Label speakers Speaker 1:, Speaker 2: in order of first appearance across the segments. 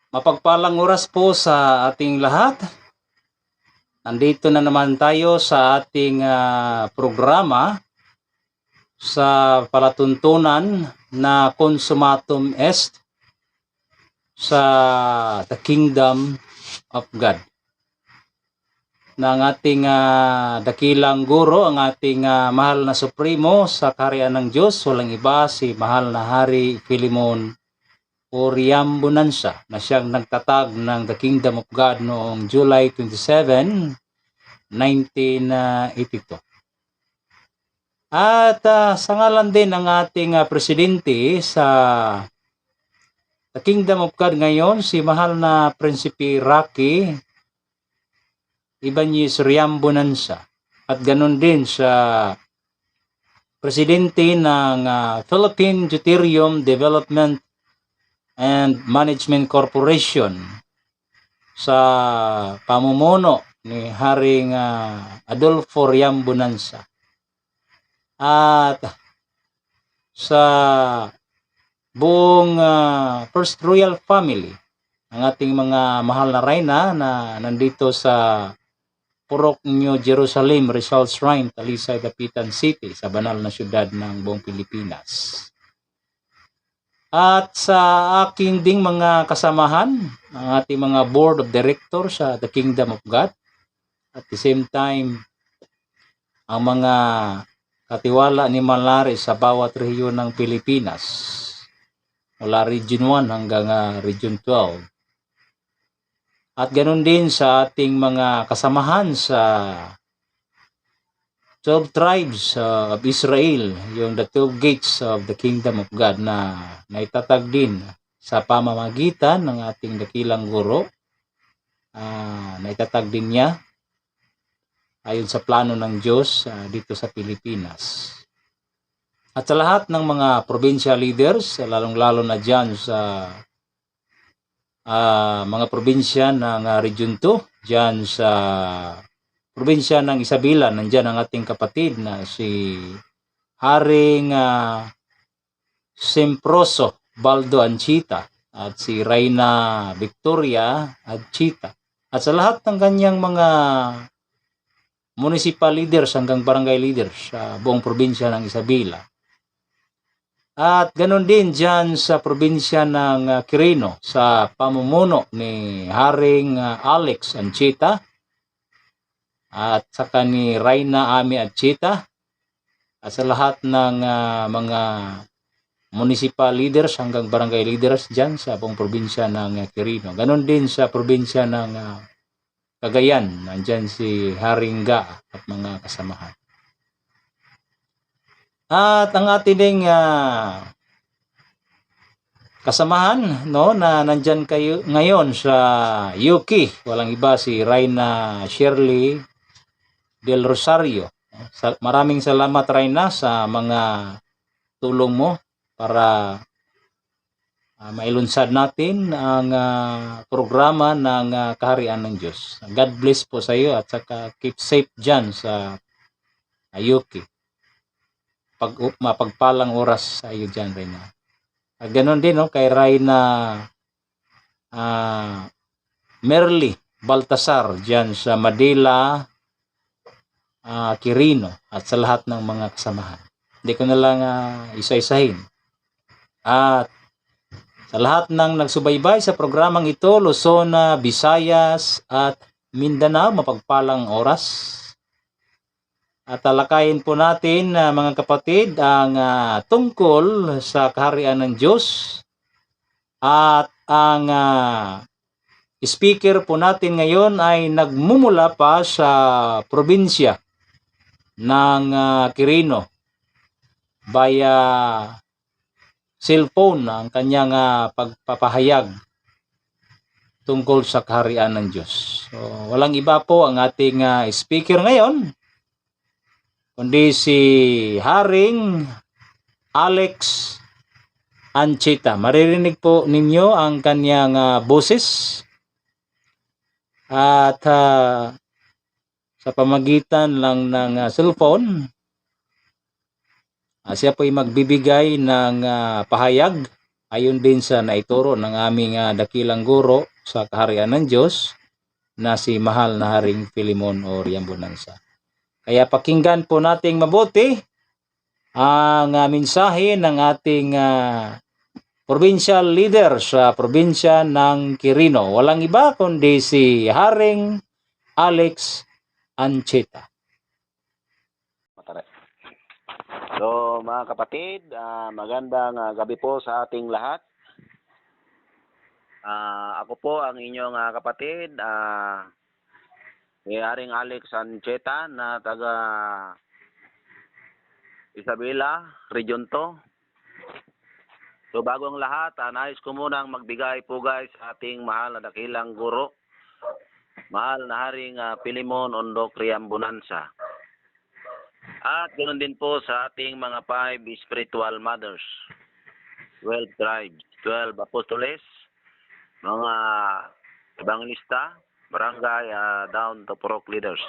Speaker 1: Mapagpalang oras po sa ating lahat. Nandito na naman tayo sa ating programa sa palatuntunan na Consumatum Est sa The Kingdom of God. Ng ating dakilang guro, ang ating mahal na supremo sa kaharian ng Diyos, walang iba si mahal na Hari Philemon Oriam Bonanza, na siyang nagtatag ng The Kingdom of God noong July 27, 1982. At sa ngalan din ng ating presidente sa The Kingdom of God ngayon, si mahal na Prinsipe Rocky Ibanez Riam Bonanza, at ganun din sa presidente ng Philippine Deuterium Development and Management Corporation sa pamumuno ni Haring Adolfo Riam Bonanza, at sa buong First Royal Family, ang ating mga mahal na reyna na nandito sa Purok New Jerusalem Rizal Shrine, Talisay, Dapitan City, sa banal na syudad ng buong Pilipinas. At sa aking ding mga kasamahan, ang ating mga board of directors sa The Kingdom of God, at the same time, ang mga katiwala ni Malari sa bawat rehiyon ng Pilipinas, mula Region 1 hanggang Region 12. At ganoon din sa ating mga kasamahan sa 12 tribes of Israel, yung the 12 gates of the Kingdom of God na naitatag din sa pamamagitan ng ating dakilang guro. Naitatag din niya ayon sa plano ng Diyos dito sa Pilipinas. At sa lahat ng mga provincial leaders, lalong-lalo na dyan sa mga probinsya ng Region 2, dyan sa probinsya ng Isabela, nandyan ang ating kapatid na si Haring Semproso Baldo Anchita at si Reyna Victoria Anchita, at sa lahat ng kanyang mga municipal leaders hanggang barangay leaders sa buong probinsya ng Isabela. At ganoon din dyan sa probinsya ng Quirino sa pamumuno ni Haring Alex Anchita at saka ni Reyna Ami Anchita, at sa lahat ng mga municipal leaders hanggang barangay leaders dyan sa buong probinsya ng Quirino. Ganoon din sa probinsya ng Cagayan, nandyan si Haring Ga at mga kasamahan. At ang ating kasamahan na nandyan kayo ngayon sa UK, walang iba si Reyna Shirley Del Rosario. Maraming salamat, Reyna, sa mga tulong mo para mailunsad natin ang programa ng Kaharian ng Diyos. God bless po sa iyo, at saka keep safe dyan sa UK. Mapagpalang oras sa iyo dyan, Reyna. At ganoon din kay Reyna Merly Baltasar dyan sa Manila, Quirino, at sa lahat ng mga kasamahan. Hindi ko na lang isa-isahin. At sa lahat ng nagsubaybay sa programang ito, Luzon, Visayas at Mindanao, mapagpalang oras. At talakayin po natin, mga kapatid, ang tungkol sa kaharian ng Diyos. At ang speaker po natin ngayon ay nagmumula pa sa probinsya ng Quirino via cellphone ang kanyang pagpapahayag tungkol sa kaharian ng Diyos. So, walang iba po ang ating speaker ngayon, kundi si Haring Alex Anchita. Maririnig po ninyo ang kanyang boses, at sa pamagitan lang ng cellphone, siya po ay magbibigay ng pahayag Ayon din sa naituro ng aming dakilang guro sa kaharian ng Diyos na si mahal na Haring Pilimon o Riambonanza. Kaya pakinggan po nating mabuti ang mensahe ng ating provincial leader sa probinsya ng Quirino. Walang iba kundi si Haring Alex Ancheta.
Speaker 2: So mga kapatid, magandang gabi po sa ating lahat. Ako po ang inyong kapatid, si Haring Alex Ancheta na taga Isabela, Region 2. So bago ang lahat, nais ko munang magbigay po guys sa ating mahal na dakilang guro, mahal na Haring Pilimon Ondok Riambonanza. At ganoon din po sa ating mga 5 spiritual mothers, 12 tribes, 12 apostoles, mga evangelista, barangay down to purok leaders.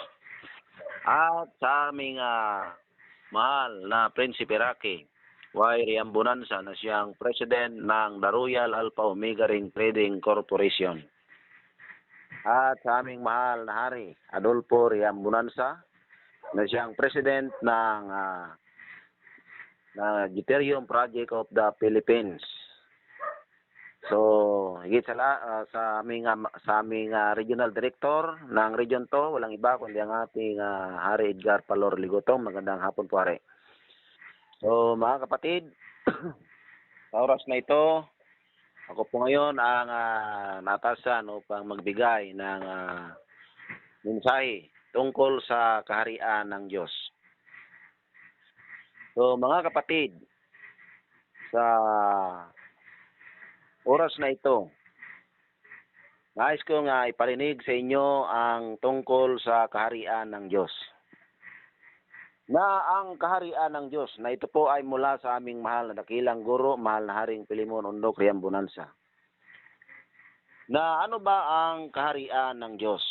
Speaker 2: At sa aming mahal na Prinsipe Rocky Y. Riambonanza na siyang president ng The Royal Alpha Omega Ring Trading Corporation. At sa aming mahal na Hari Adolfo Riambonanza na siyang president ng Deuterium Project of the Philippines. So, higit sa aming regional director ng Region 2, walang iba kundi ang ating Hari Edgar Palor Ligotong. Magandang hapon po, Hari. So, mga kapatid, sa oras na ito, ako po ngayon ang natasan upang magbigay ng mensahe tungkol sa kaharian ng Diyos. So mga kapatid, sa oras na ito, nais ko iparinig sa inyo ang tungkol sa kaharian ng Diyos. Na ang kaharian ng Diyos na ito po ay mula sa aming mahal na dakilang guro, mahal na Haring Pilimon Ondok Riambonanza. Na ano ba ang kaharian ng Diyos?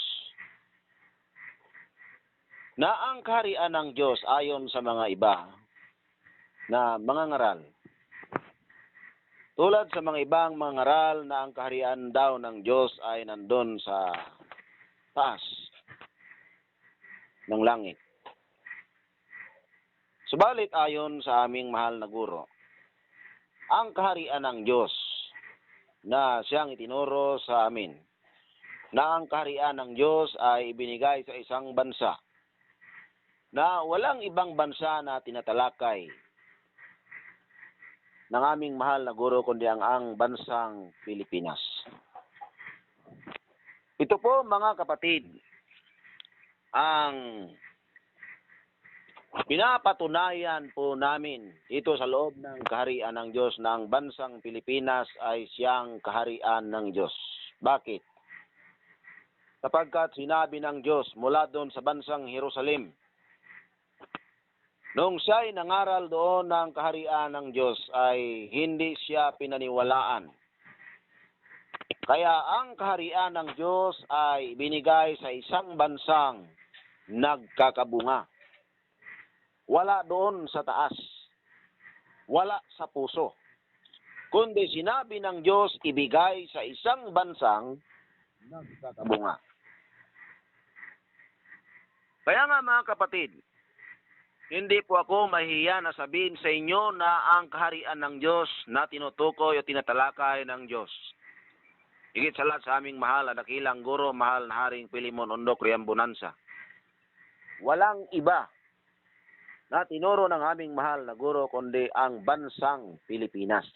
Speaker 2: Na ang kaharian ng Diyos ayon sa mga iba na mga ngaral. Tulad sa mga ibang mga ngaral na ang kaharian daw ng Diyos ay nandun sa taas ng langit. Subalit ayon sa aming mahal na guro, ang kaharian ng Diyos na siyang itinuro sa amin, na ang kaharian ng Diyos ay ibinigay sa isang bansa na walang ibang bansa na tinatalakay ng aming mahal na guro kundi ang bansang Pilipinas. Ito po mga kapatid, ang pinapatunayan po namin ito sa loob ng kaharian ng Diyos na ang bansang Pilipinas ay siyang kaharian ng Diyos. Bakit? Sapagkat sinabi ng Diyos mula doon sa bansang Jerusalem, nung siya ay nangaral doon ng kaharian ng Diyos ay hindi siya pinaniwalaan. Kaya ang kaharian ng Diyos ay binigay sa isang bansang nagkakabunga. Wala doon sa taas. Wala sa puso. Kundi sinabi ng Diyos ibigay sa isang bansang nagkakabunga. Kaya nga mga kapatid, hindi po ako mahihiya na sabihin sa inyo na ang kaharian ng Diyos na tinutukoy o tinatalakay ng Diyos. Higit sa lahat sa aming mahal na dakilang guro, mahal na Haring Pilimon Ondok Riambonanza. Walang iba na tinuro ng aming mahal na guro kundi ang bansang Pilipinas.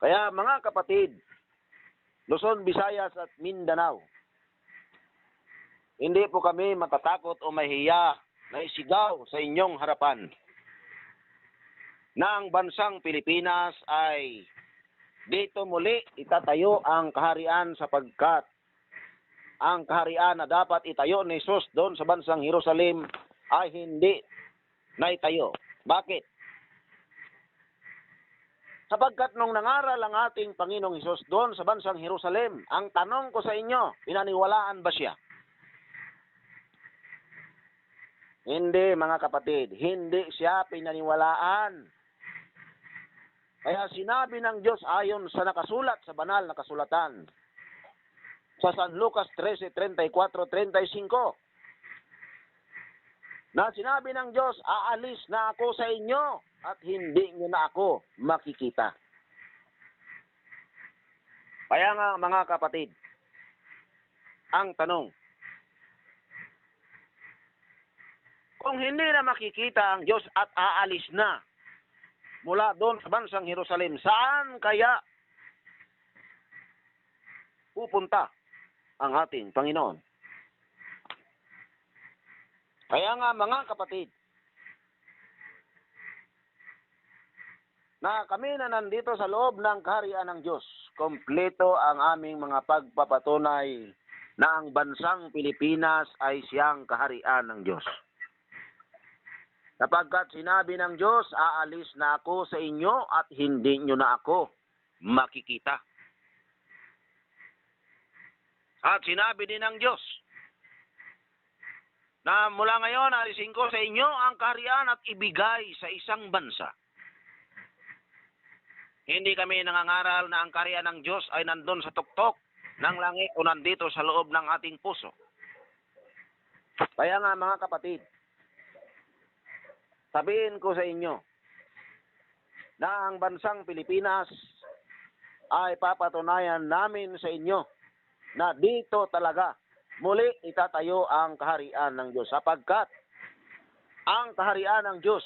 Speaker 2: Kaya mga kapatid, Luzon, Visayas at Mindanao, hindi po kami matatakot o mahiya na isigaw sa inyong harapan na ang bansang Pilipinas ay dito muli itatayo ang kaharian sapagkat ang kaharian na dapat itayo ni Jesus doon sa bansang Jerusalem ay hindi naitayo. Bakit? Sapagkat nung nangaral ang ating Panginoong Hesus doon sa bansang Jerusalem, ang tanong ko sa inyo, pinaniwalaan ba siya? Hindi mga kapatid, hindi siya pinaniwalaan. Kaya sinabi ng Diyos ayon sa nakasulat sa banal na kasulatan sa San Lucas 13:34-35 na sinabi ng Diyos, aalis na ako sa inyo at hindi niyo na ako makikita. Kaya nga mga kapatid, ang tanong, kung hindi na makikita ang Diyos at aalis na mula doon sa bansang Jerusalem, saan kaya pupunta ang ating Panginoon? Kaya nga mga kapatid, na kami na nandito sa loob ng kaharian ng Diyos, kompleto ang aming mga pagpapatunay na ang bansang Pilipinas ay siyang kaharian ng Diyos. Sapagkat sinabi ng Diyos, aalis na ako sa inyo at hindi nyo na ako makikita. At sinabi din ng Diyos, na mula ngayon, alisin ko sa inyo ang kaharian at ibigay sa isang bansa. Hindi kami nangangaral na ang kaharian ng Diyos ay nandun sa tuktok ng langit o nandito sa loob ng ating puso. Kaya nga mga kapatid, sabihin ko sa inyo na ang bansang Pilipinas ay papatunayan namin sa inyo na dito talaga muli itatayo ang kaharian ng Diyos. Sapagkat ang kaharian ng Diyos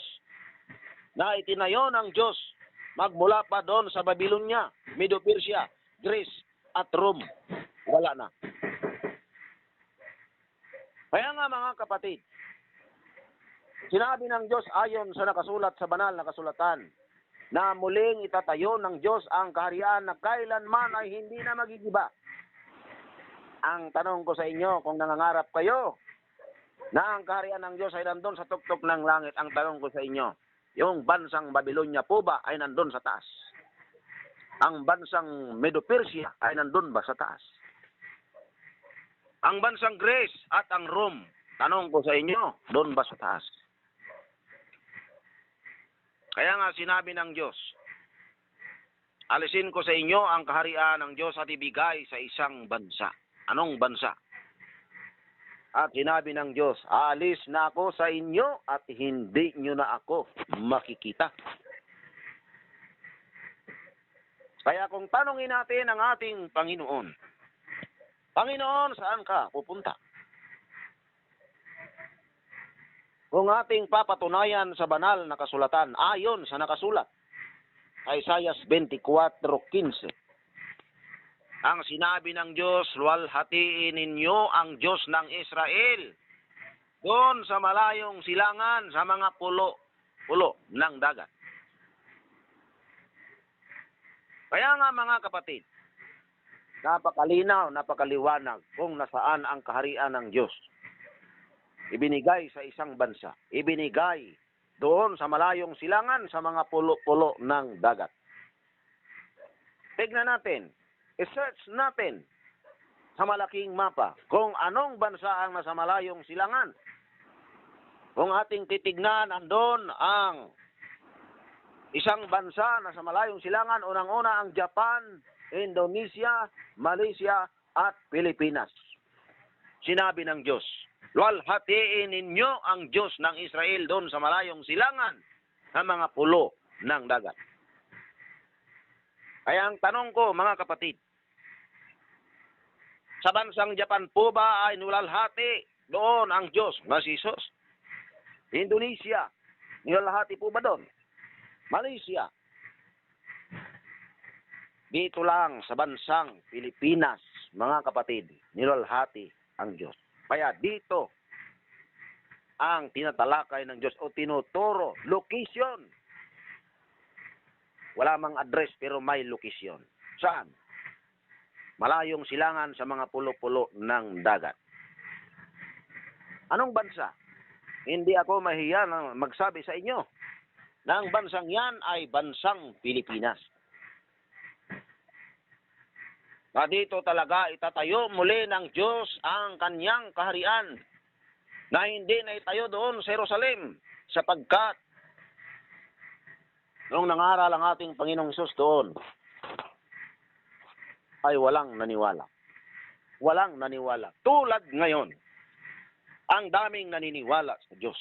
Speaker 2: na itinayo ng Diyos magmula pa doon sa Babylonia, Medo-Persia, Greece at Rome, wala na. Kaya nga mga kapatid, sinabi ng Diyos ayon sa nakasulat sa banal na kasulatan na muling itatayo ng Diyos ang kaharian na kailanman ay hindi na magigiba. Ang tanong ko sa inyo, kung nangangarap kayo na ang kaharian ng Diyos ay nandun sa tuktok ng langit, ang tanong ko sa inyo, yung bansang Babylonia po ba ay nandun sa taas? Ang bansang Medo-Persia ay nandun ba sa taas? Ang bansang Greece at ang Rome, tanong ko sa inyo, doon ba sa taas? Kaya nga sinabi ng Diyos, alisin ko sa inyo ang kaharian ng Diyos at ibigay sa isang bansa. Anong bansa? At sinabi ng Diyos, aalis na ako sa inyo at hindi nyo na ako makikita. Kaya kung tanongin natin ang ating Panginoon, Panginoon, saan ka pupunta? Kung ating papatunayan sa banal na kasulatan, ayon sa nakasulat, Isaiah 24:15, ang sinabi ng Diyos, luwalhatiin ninyo ang Diyos ng Israel doon sa malayong silangan sa mga pulo ng dagat. Kaya nga mga kapatid, napakalinaw, napakaliwanag kung nasaan ang kaharian ng Diyos. Ibinigay sa isang bansa, ibinigay doon sa malayong silangan sa mga pulo ng dagat. Tignan natin, i-search natin sa malaking mapa kung anong bansa ang nasa malayong silangan. Kung ating titignan, andon ang isang bansa na sa malayong silangan, unang-una ang Japan, Indonesia, Malaysia at Pilipinas. Sinabi ng Diyos, luwalhatiin ninyo ang Diyos ng Israel doon sa malayong silangan sa mga pulo ng dagat. Kaya ang tanong ko mga kapatid, sa bansang Japan po ba ay nilalhati doon ang Diyos na si Jesus? Indonesia, nilalhati po ba doon? Malaysia. Dito lang sa bansang Pilipinas, mga kapatid, nilalhati ang Diyos. Kaya dito ang tinatalakay ng Diyos o tinuturo, location. Wala mang address pero may location. Saan? Malayong silangan sa mga pulo-pulo ng dagat. Anong bansa? Hindi ako mahiya na magsabi sa inyo na ang bansang yan ay bansang Pilipinas. Na dito talaga itatayo muli ng Diyos ang kanyang kaharian na hindi na itayo doon sa Jerusalem sapagkat Nung nangaral ang ating Panginoong Hesus doon, ay walang naniwala. Walang naniwala. Tulad ngayon, ang daming naniniwala sa Diyos.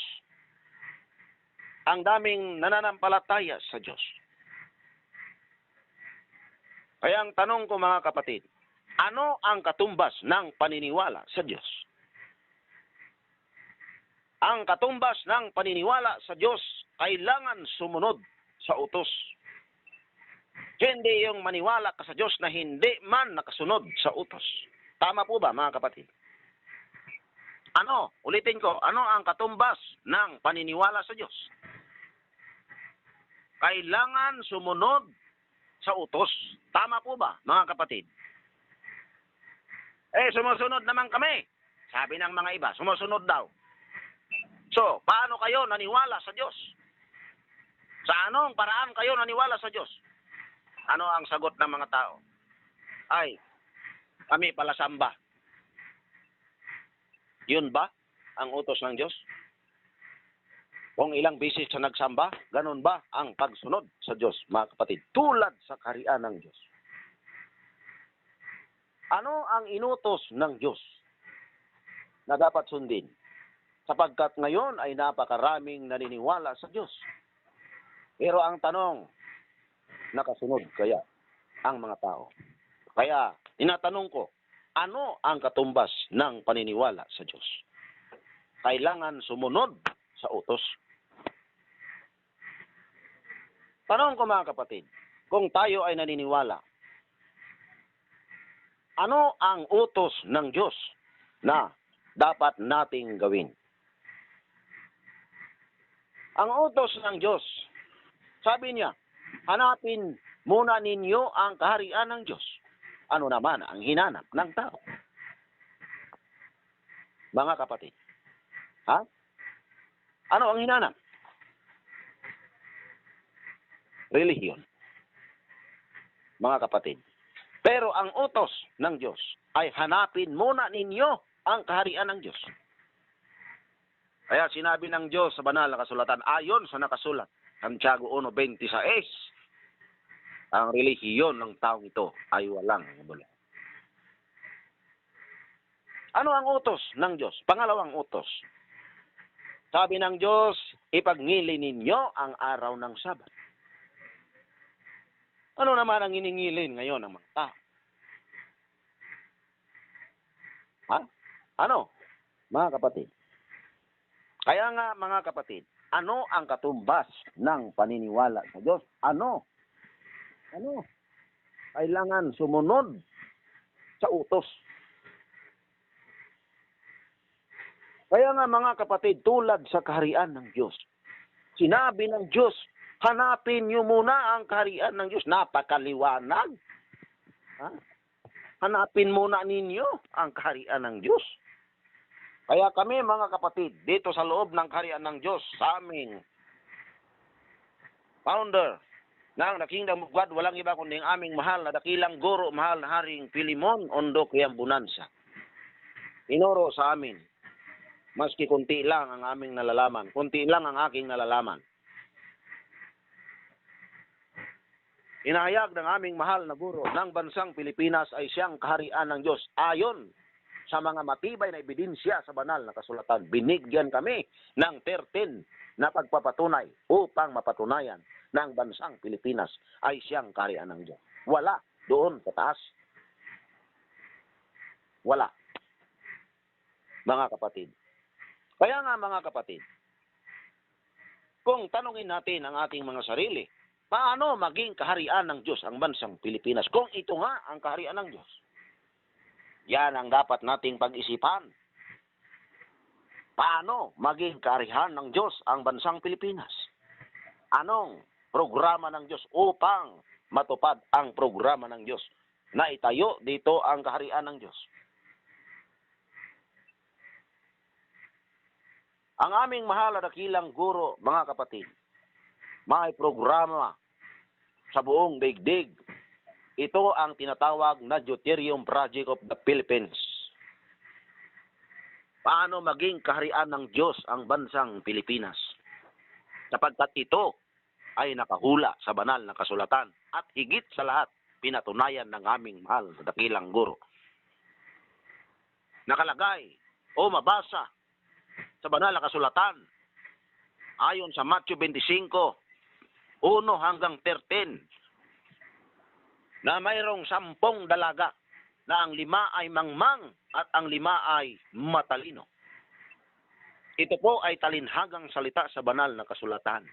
Speaker 2: Ang daming nananampalataya sa Diyos. Kaya ang tanong ko mga kapatid, ano ang katumbas ng paniniwala sa Diyos? Ang katumbas ng paniniwala sa Diyos, kailangan sumunod sa utos. Hindi yung maniwala ka sa Diyos na hindi man nakasunod sa utos. Tama po ba mga kapatid? Ano? Ulitin ko, ano ang katumbas ng paniniwala sa Diyos? Kailangan sumunod sa utos. Tama po ba mga kapatid? Sumusunod naman kami. Sabi ng mga iba, sumusunod daw. So, paano kayo naniwala sa Diyos? Sa anong paraan kayo naniwala sa Diyos? Ano ang sagot ng mga tao? Ay, kami pala samba. Yun ba ang utos ng Diyos? Kung ilang bisis sa nagsamba, ganun ba ang pagsunod sa Diyos, mga kapatid? Tulad sa kaharian ng Diyos. Ano ang inutos ng Diyos na dapat sundin? Sapagkat ngayon ay napakaraming naniniwala sa Diyos. Pero ang tanong, nakasunod kaya ang mga tao? Kaya, tinatanong ko, ano ang katumbas ng paniniwala sa Diyos? Kailangan sumunod sa utos. Tanong ko mga kapatid, kung tayo ay naniniwala, ano ang utos ng Diyos na dapat nating gawin? Ang utos ng Diyos, sabi niya, hanapin muna ninyo ang kaharian ng Diyos. Ano naman ang hinanap ng tao? Mga kapatid, ha? Ano ang hinanap? Relihiyon. Mga kapatid. Pero ang utos ng Diyos ay hanapin muna ninyo ang kaharian ng Diyos. Kaya sinabi ng Diyos sa banal na kasulatan, ayon sa nakasulat, Santiago 1:26, ang relihiyon ng taong ito ay walang kabuluhan. Ano ang utos ng Diyos? Pangalawang utos. Sabi ng Diyos, ipagngili ninyo ang araw ng Sabat. Ano naman ang iningilin ngayon ng mga tao? Ha? Ano? Mga kapatid. Kaya nga mga kapatid, ano ang katumbas ng paniniwala sa Diyos? Ano? Kailangan sumunod sa utos. Kaya nga mga kapatid, tulad sa kaharian ng Diyos, sinabi ng Diyos, hanapin niyo muna ang kaharian ng Diyos. Napakaliwanag. Ha? Hanapin muna ninyo ang kaharian ng Diyos. Kaya kami mga kapatid, dito sa loob ng kaharian ng Diyos, sa aming founder ng The Kingdom of God, walang iba kundi ang aming mahal na dakilang guro, mahal na Haring Pilimon Ondo Criambunanza. Inuro sa amin, maski kunti lang ang aming nalalaman, kunti lang ang aking nalalaman. Inahayag ng aming mahal na guro ng bansang Pilipinas ay siyang kaharian ng Diyos ayon sa mga matibay na ebidensya sa banal na kasulatan. Binigyan kami ng 13 na pagpapatunay upang mapatunayan ng bansang Pilipinas ay siyang kaharian ng Diyos. Wala doon sa taas. Wala. Mga kapatid. Kaya nga mga kapatid, kung tanungin natin ang ating mga sarili, paano maging kaharian ng Diyos ang bansang Pilipinas kung ito nga ang kaharian ng Diyos? Yan ang dapat nating pag-isipan. Paano maging kaharian ng Diyos ang bansang Pilipinas? Anong programa ng Diyos upang matupad ang programa ng Diyos na itayo dito ang kaharian ng Diyos? Ang aming mahal na dakilang guro, mga kapatid, may programa sa buong daigdig. Ito ang tinatawag na Deuterium Project of the Philippines. Paano maging kaharian ng Diyos ang bansang Pilipinas? Sapagkat ito ay nakahula sa banal na kasulatan at higit sa lahat, pinatunayan ng aming mahal na dakilang guro. Nakalagay o mabasa sa banal na kasulatan ayon sa Matthew 25, 1 hanggang 13, na mayroong 10 dalaga na ang 5 ay mangmang at ang 5 ay matalino. Ito po ay talinhagang salita sa banal na kasulatan.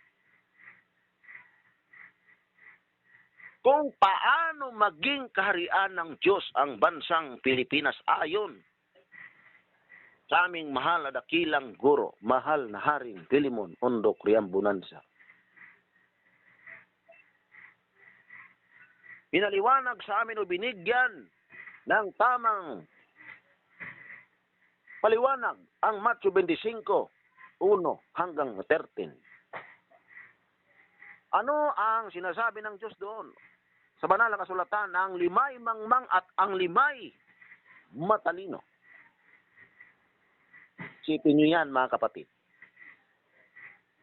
Speaker 2: Kung paano maging kaharian ng Diyos ang bansang Pilipinas ayon sa aming mahal na dakilang guro, mahal na Haring Pilimon Ondok Riambunansa. Pinaliwanag sa amin o binigyan ng tamang paliwanag ang Matthew 25, 1 hanggang 13. Ano ang sinasabi ng Diyos doon? Sa banal na kasulatan, ang 5 mangmang at ang 5 matalino. Sipin nyo yan, mga kapatid.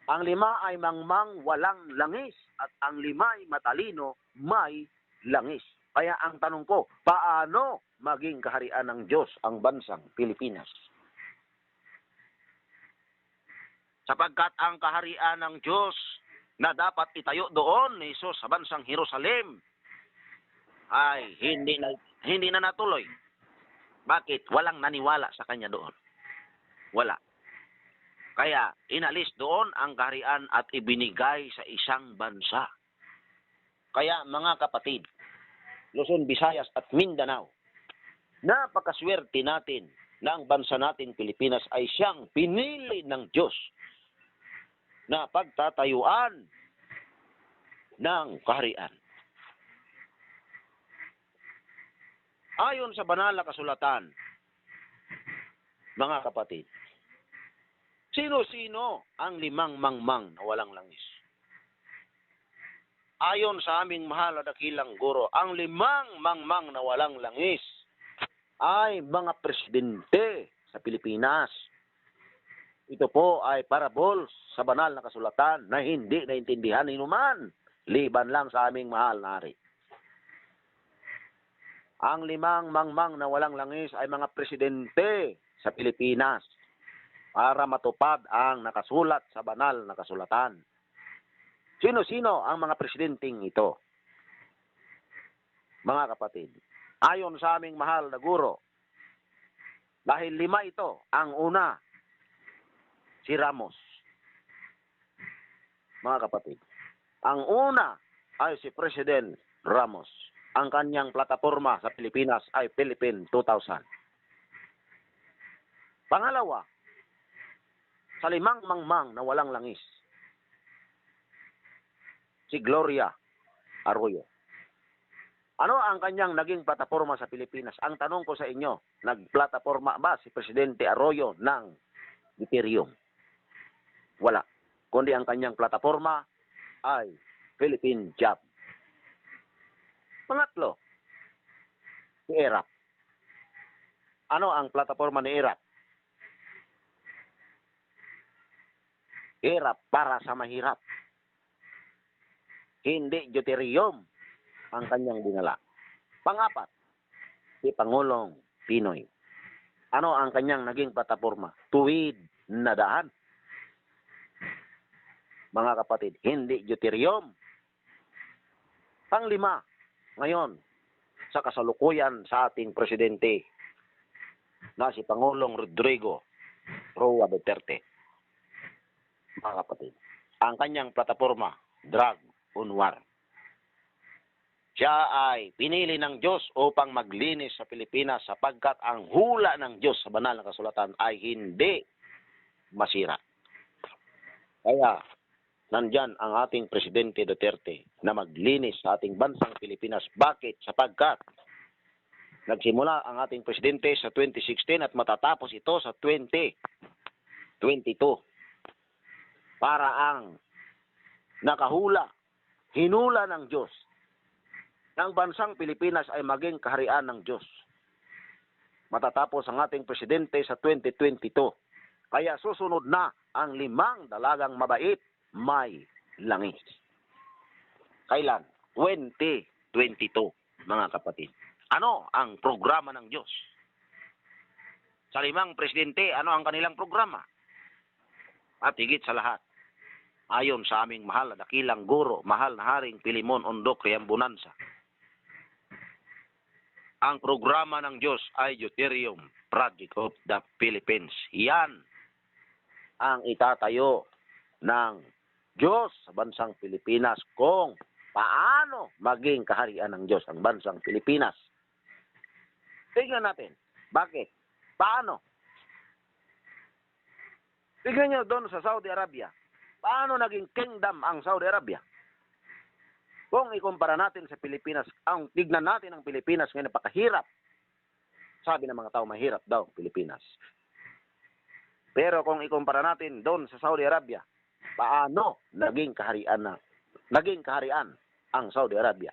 Speaker 2: Ang 5 ay mangmang walang langis at ang 5 ay matalino may langis. Kaya ang tanong ko, paano maging kaharian ng Diyos ang bansang Pilipinas? Sapagkat ang kaharian ng Diyos na dapat itayo doon ni Jesus sa bansang Jerusalem ay hindi na natuloy. Bakit? Walang naniwala sa kanya doon. Wala. Kaya inalis doon ang kaharian at ibinigay sa isang bansa. Kaya mga kapatid, Luzon, Visayas at Mindanao, napakaswerte natin na ang bansa natin Pilipinas ay siyang pinili ng Diyos na pagtatayuan ng kaharian. Ayon sa banal na kasulatan, mga kapatid, sino-sino ang 5 mangmang na walang langis? Ayon sa aming mahal na dakilang guro, ang 5 mangmang na walang langis ay mga presidente sa Pilipinas. Ito po ay parables sa banal na kasulatan na hindi naintindihan ni numan, liban lang sa aming mahal na hari. Ang 5 mangmang na walang langis ay mga presidente sa Pilipinas para matupad ang nakasulat sa banal na kasulatan. Sino-sino ang mga presidenteng ito? Mga kapatid, ayon sa aming mahal na guro, dahil 5 ito, ang una, si Ramos. Mga kapatid, ang una ay si President Ramos. Ang kanyang plataforma sa Pilipinas ay Philippine 2000. Pangalawa, sa 5 mangmang na walang langis, si Gloria Arroyo. Ano ang kanyang naging plataforma sa Pilipinas? Ang tanong ko sa inyo, nagplataforma ba si Presidente Arroyo ng Ethereum? Wala. Kundi ang kanyang plataforma ay Philippine Job. Pangatlo, si ERAP. Ano ang plataforma ni ERAP? ERAP para sa mahirap. Hindi Ethereum ang kanyang dinala. Pangapat, si Pangulong Pinoy. Ano ang kanyang naging plataforma? Tuwid na daan. Mga kapatid, hindi Ethereum. Panglima, ngayon, sa kasalukuyan sa ating presidente na si Pangulong Rodrigo Roa Duterte. Mga kapatid, ang kanyang plataforma, drug on war. Siya ay pinili ng Diyos upang maglinis sa Pilipinas sapagkat ang hula ng Diyos sa banal na kasulatan ay hindi masira. Kaya, nandyan ang ating Presidente Duterte na maglinis sa ating bansang Pilipinas. Bakit? Sapagkat nagsimula ang ating Presidente sa 2016 at matatapos ito sa 2022. Para ang nakahula, hinula ng Diyos, ng bansang Pilipinas ay maging kaharian ng Diyos. Matatapos ang ating Presidente sa 2022. Kaya susunod na ang 5 dalagang mabait, may langis. Kailan? 2022, mga kapatid. Ano ang programa ng Diyos? Sa 5 presidente, ano ang kanilang programa? At higit sa lahat, ayon sa aming mahal na dakilang guro, mahal na Haring Pilimon Ondok Riambunansa, ang programa ng Diyos ay Deuterium Project of the Philippines. Yan ang itatayo ng Diyos sa bansang Pilipinas kung paano maging kaharian ng Diyos ang bansang Pilipinas. Tingnan natin. Bakit? Paano? Tingnan nyo doon sa Saudi Arabia. Paano naging kingdom ang Saudi Arabia? Kung ikumpara natin sa Pilipinas, tignan natin ang Pilipinas ngayon napakahirap. Sabi ng mga tao, mahirap daw Pilipinas. Pero kung ikumpara natin doon sa Saudi Arabia, paano naging kaharian ang Saudi Arabia?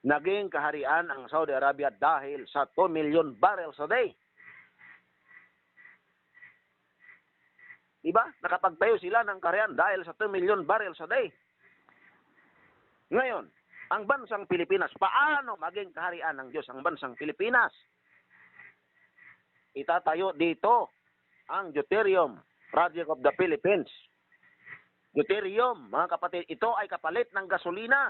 Speaker 2: Naging kaharian ang Saudi Arabia dahil sa 2 million barrels a day. Diba? Nakapagtayo sila ng kaharian dahil sa 2 million barrels a day. Ngayon, ang bansang Pilipinas, paano maging kaharian ng Diyos ang bansang Pilipinas? Itatayo dito ang Deuterium Project of the Philippines. Deuterium, mga kapatid, ito ay kapalit ng gasolina.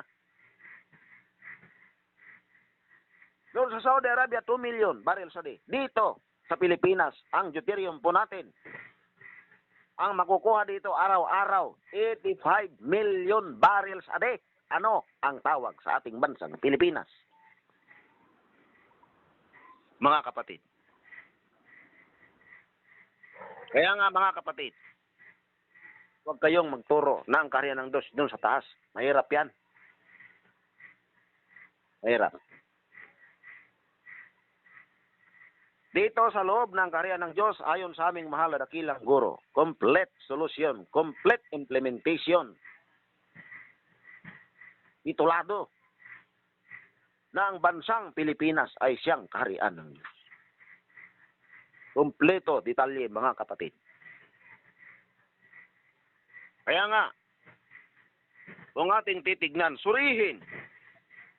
Speaker 2: Doon sa Saudi Arabia, 2 million barrels a day. Dito, sa Pilipinas, ang deuterium po natin, ang makukuha dito araw-araw, 85 million barrels a day. Ano ang tawag sa ating bansang Pilipinas? Mga kapatid. Kaya nga mga kapatid, huwag kayong magturo na ang kaharian ng Diyos doon sa taas. Mahirap yan. Mahirap. Dito sa loob ng kaharian ng Diyos, ayon sa aming mahal na dakilang guro, complete solution, complete implementation. Titulado na ang bansang Pilipinas ay siyang kaharian ng Diyos. Kompleto, detalye mga kapatid. Kaya nga, kung ating titignan, surihin,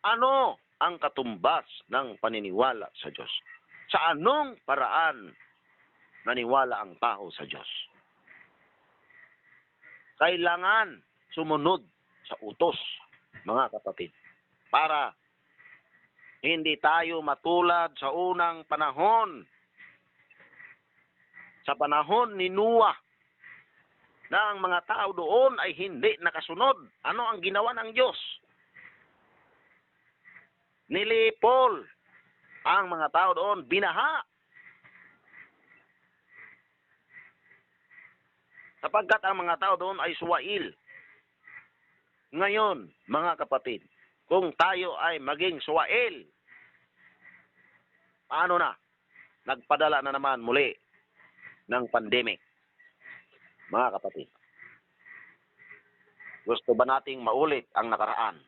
Speaker 2: ano ang katumbas ng paniniwala sa Diyos? Sa anong paraan naniwala ang tao sa Diyos? Kailangan sumunod sa utos, mga kapatid, para hindi tayo matulad sa unang panahon. Sa panahon ni Noah, na ang mga tao doon ay hindi nakasunod. Ano ang ginawa ng Diyos? Nilipol ang mga tao doon, binaha. Sapagkat ang mga tao doon ay suwail. Ngayon, mga kapatid, kung tayo ay maging suwail, paano na? Nagpadala na naman muli ng pandemic. Mga kapatid, gusto ba nating maulit ang nakaraan?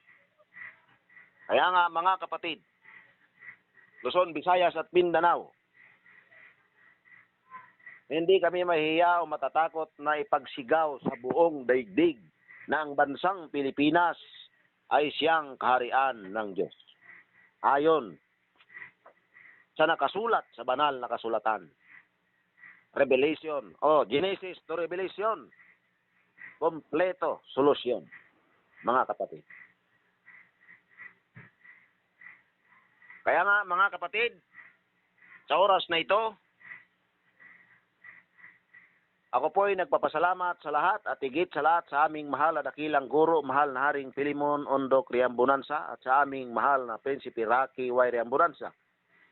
Speaker 2: Kaya nga mga kapatid, Luzon, Visayas at Mindanao, hindi kami mahihiya o matatakot na ipagsigaw sa buong daigdig na ang bansang Pilipinas ay siyang kaharian ng Diyos. Ayon sa nakasulat sa banal na kasulatan. Revelation, Genesis to Revelation, kompleto solusyon, mga kapatid. Kaya nga mga kapatid, sa oras na ito, ako po ay nagpapasalamat sa lahat at higit sa lahat sa aming mahal na dakilang guro, mahal na Haring Pilimon Ondok Riambunansa at sa aming mahal na Prinsipe Rocky Y. Riambunansa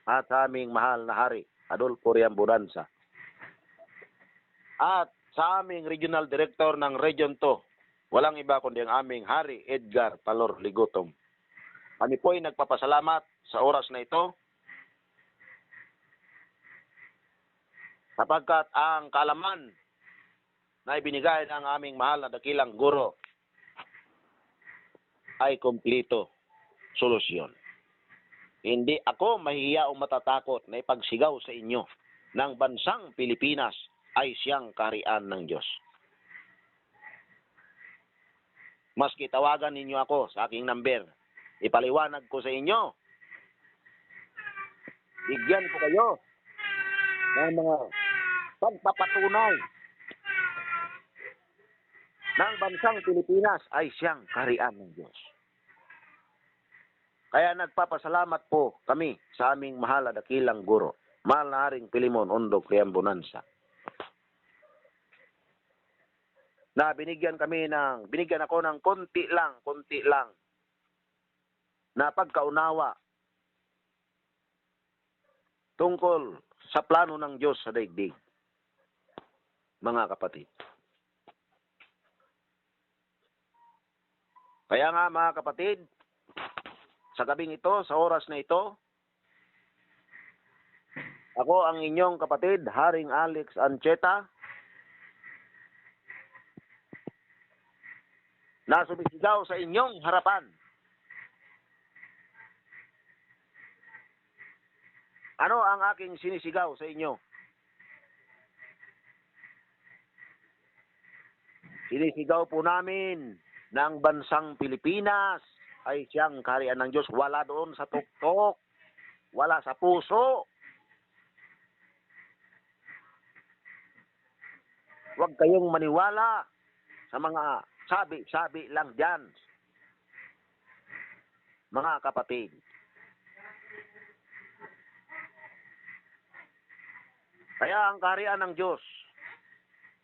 Speaker 2: at sa aming mahal na Hari Adolfo Riambunansa at sa aming Regional Director ng Region 2, walang iba kundi ang aming Hari Edgar Talor Ligutong. Kami po ay nagpapasalamat sa oras na ito sapagkat ang kaalaman na ibinigay ng aming mahal na dakilang guro ay kompleto solusyon. Hindi ako mahihiya o matatakot na ipagsigaw sa inyo ng bansang Pilipinas ay siyang kaharian ng Diyos. Maski tawagan ninyo ako sa aking number. Ipaliwanag ko sa inyo. Bigyan ko kayo ng mga pagpapatunay ng bansang Pilipinas ay siyang kaharian ng Diyos. Kaya nagpapasalamat po kami sa aming mahal na dakilang guro, mahal na Haring Pilimon Ondok Riambonansa, na binigyan ako ng konti lang na pagkaunawa tungkol sa plano ng Diyos sa daigdig. Mga kapatid. Kaya nga mga kapatid, sa gabing ito, sa oras na ito, ako ang inyong kapatid, Haring Alex Ancheta, na sumisigaw sa inyong harapan. Ano ang aking sinisigaw sa inyo? Sinisigaw po namin ng bansang Pilipinas ay siyang kaharian ng Diyos. Wala doon sa tuktok, wala sa puso. Huwag kayong maniwala sa mga sabi-sabi lang dyan, mga kapatid. Kaya ang kaharian ng Diyos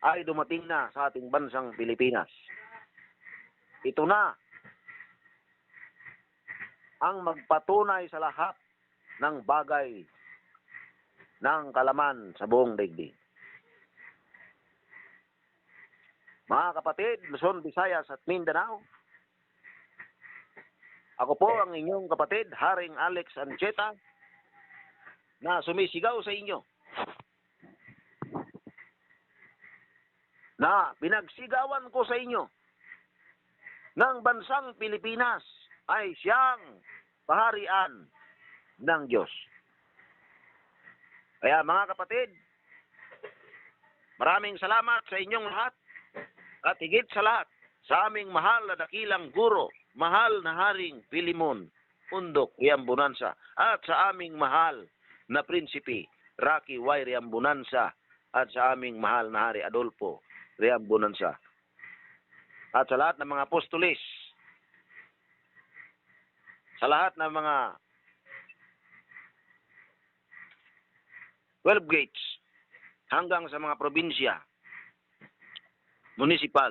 Speaker 2: ay dumating na sa ating bansang Pilipinas. Ito na ang magpatunay sa lahat ng bagay ng kalaman sa buong daigdig. Mga kapatid, Luzon, Visayas at Mindanao, ako po ang inyong kapatid, Haring Alex Ancheta, na sumisigaw sa inyo, na pinagsigawan ko sa inyo ng bansang Pilipinas ay siyang kaharian ng Diyos. Kaya mga kapatid, maraming salamat sa inyong lahat. At higit sa lahat, sa aming mahal na dakilang guro, mahal na Haring Pilimon Ondok Riambonansa, at sa aming mahal na prinsipe, Rocky Y. Riambonansa, at sa aming mahal na Hari Adolfo Riambonansa, at sa lahat ng mga apostolis, sa lahat ng mga 12 gates, hanggang sa mga probinsya, municipal.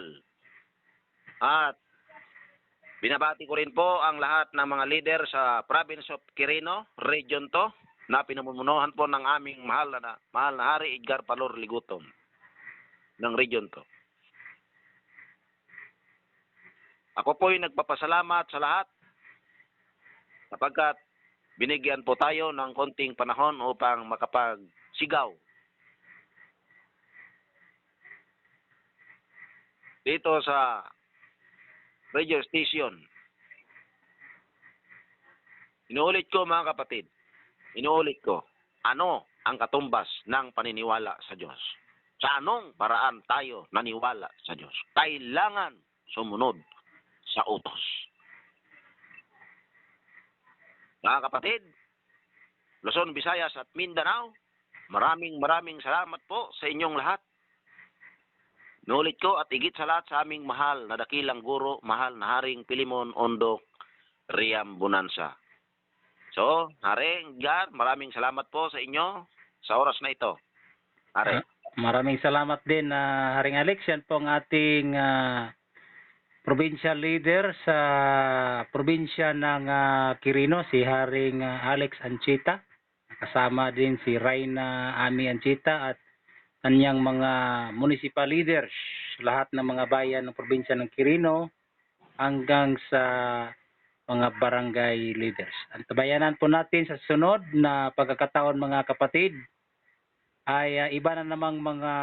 Speaker 2: At binabati ko rin po ang lahat ng mga leader sa province of Quirino, region to, na pinamumunuhan po ng aming mahal na Hari Edgar Palor Ligutom ng region to. Ako po ay nagpapasalamat sa lahat sapagkat binigyan po tayo ng konting panahon upang makapagsigaw dito sa radio station. Inuulit ko mga kapatid, ano ang katumbas ng paniniwala sa Diyos? Sa anong paraan tayo naniwala sa Diyos? Kailangan sumunod sa utos. Mga kapatid, Luzon, Visayas at Mindanao, maraming salamat po sa inyong lahat. Nulit ko at higit sa lahat sa aming mahal na dakilang guro, mahal na Haring Pilimon Ondok Riambonansa. So, Haring Edgar, maraming salamat po sa inyo sa oras na ito. Haring.
Speaker 1: Maraming salamat din, Haring Alex. Yan po ang ating provincial leader sa probinsya ng Quirino, si Haring Alex Ancheta. Kasama din si Reyna Ami Ancheta at kanyang mga municipal leaders, lahat ng mga bayan ng probinsya ng Quirino hanggang sa mga barangay leaders. Ang tabayanan po natin sa sunod na pagkakataon mga kapatid ay iba na namang mga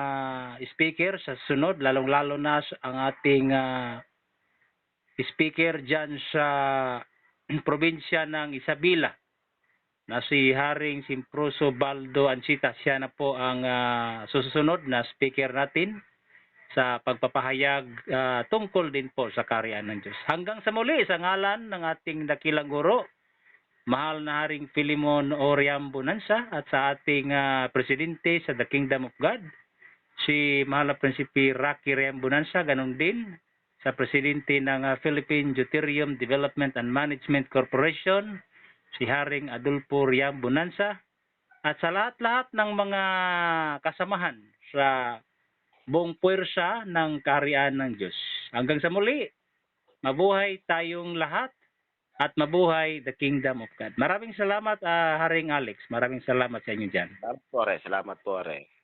Speaker 1: speaker sa sunod, lalong-lalo na ang ating speaker dyan sa probinsya ng Isabela na si Haring Simpruso Baldo Ancheta. Siya na po ang susunod na speaker natin. sa pagpapahayag tungkol din po sa kaharian ng Diyos. Hanggang sa muli, sa ngalan ng ating dakilang guro, mahal na Haring Philemon Oriam Bonanza, at sa ating presidente sa The Kingdom of God, si mahal na Prinsipe Rocky Riam Bonanza, ganun din sa presidente ng Philippine Deuterium Development and Management Corporation, si Haring Adolfo Riam Bonanza, at sa lahat-lahat ng mga kasamahan sa buong puwersa ng kaharian ng Diyos. Hanggang sa muli, mabuhay tayong lahat at mabuhay the Kingdom of God. Maraming salamat, Haring Alex. Maraming salamat sa inyo dyan.
Speaker 2: Salamat po, Re. Salamat po, Re.